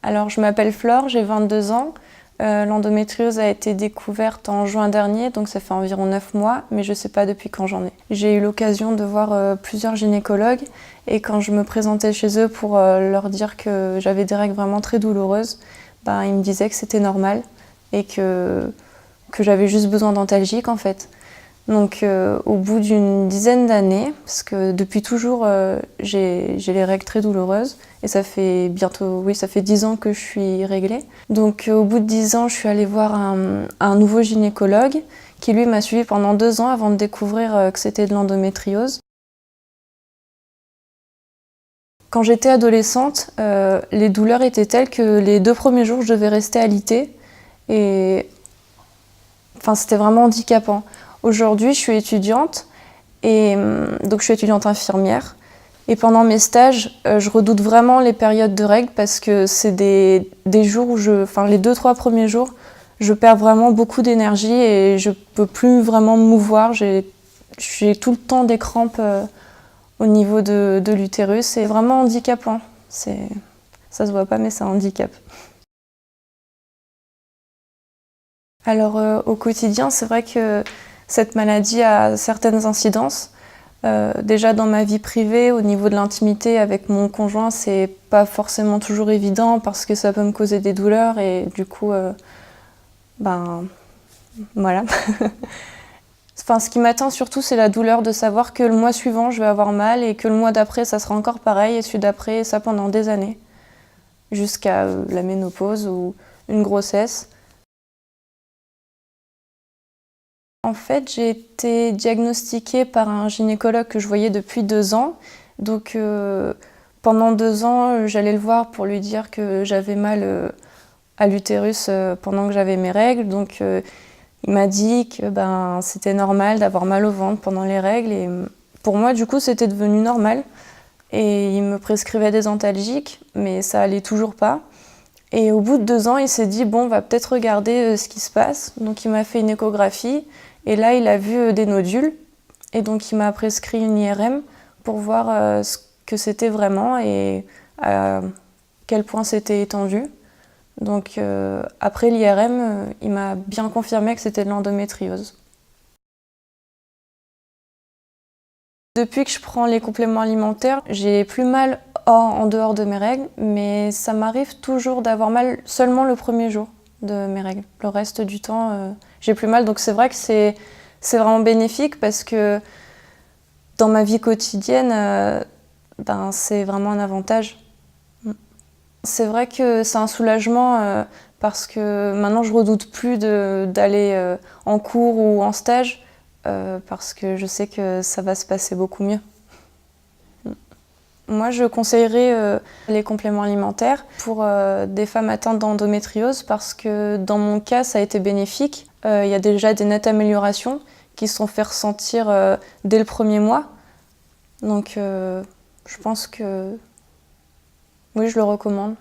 Alors, je m'appelle Flore, j'ai 22 ans. L'endométriose a été découverte en juin dernier, donc ça fait environ 9 mois, mais je ne sais pas depuis quand j'en ai. J'ai eu l'occasion de voir plusieurs gynécologues et quand je me présentais chez eux pour leur dire que j'avais des règles vraiment très douloureuses, ils me disaient que c'était normal et que j'avais juste besoin d'antalgiques en fait. Donc au bout d'une dizaine d'années, parce que depuis toujours j'ai les règles très douloureuses et ça fait 10 ans que je suis réglée. Donc au bout de 10 ans, je suis allée voir un nouveau gynécologue qui lui m'a suivie pendant 2 ans avant de découvrir que c'était de l'endométriose. Quand j'étais adolescente, les douleurs étaient telles que les 2 premiers jours, je devais rester alitée et c'était vraiment handicapant. Aujourd'hui, je suis étudiante et donc je suis étudiante infirmière. Et pendant mes stages, je redoute vraiment les périodes de règles parce que c'est des jours où les 2-3 premiers jours, je perds vraiment beaucoup d'énergie et je peux plus vraiment me mouvoir. J'ai tout le temps des crampes au niveau de l'utérus. C'est vraiment handicapant. Ça se voit pas, mais c'est un handicap. Alors au quotidien, c'est vrai que cette maladie a certaines incidences. Déjà dans ma vie privée, au niveau de l'intimité avec mon conjoint, c'est pas forcément toujours évident parce que ça peut me causer des douleurs et du coup, voilà. Ce qui m'atteint surtout, c'est la douleur de savoir que le mois suivant, je vais avoir mal et que le mois d'après, ça sera encore pareil et celui d'après, ça pendant des années, jusqu'à la ménopause ou une grossesse. En fait, j'ai été diagnostiquée par un gynécologue que je voyais depuis 2 ans. Donc pendant 2 ans, j'allais le voir pour lui dire que j'avais mal à l'utérus pendant que j'avais mes règles. Donc il m'a dit que c'était normal d'avoir mal au ventre pendant les règles. Et pour moi, du coup, c'était devenu normal. Et il me prescrivait des antalgiques, mais ça allait toujours pas. Et au bout de 2 ans, il s'est dit, bon, on va peut-être regarder ce qui se passe. Donc il m'a fait une échographie. Et là, il a vu des nodules. Et donc il m'a prescrit une IRM pour voir ce que c'était vraiment et à quel point c'était étendu. Donc après l'IRM, il m'a bien confirmé que c'était de l'endométriose. Depuis que je prends les compléments alimentaires, j'ai plus mal en dehors de mes règles, mais ça m'arrive toujours d'avoir mal seulement le premier jour de mes règles. Le reste du temps, j'ai plus mal. Donc c'est vrai que c'est vraiment bénéfique parce que dans ma vie quotidienne, c'est vraiment un avantage. C'est vrai que c'est un soulagement parce que maintenant je redoute plus d'aller en cours ou en stage parce que je sais que ça va se passer beaucoup mieux. Moi, je conseillerais les compléments alimentaires pour des femmes atteintes d'endométriose parce que dans mon cas, ça a été bénéfique. Il y a déjà des nettes améliorations qui se sont fait ressentir dès le premier mois. Donc, je pense que oui, je le recommande.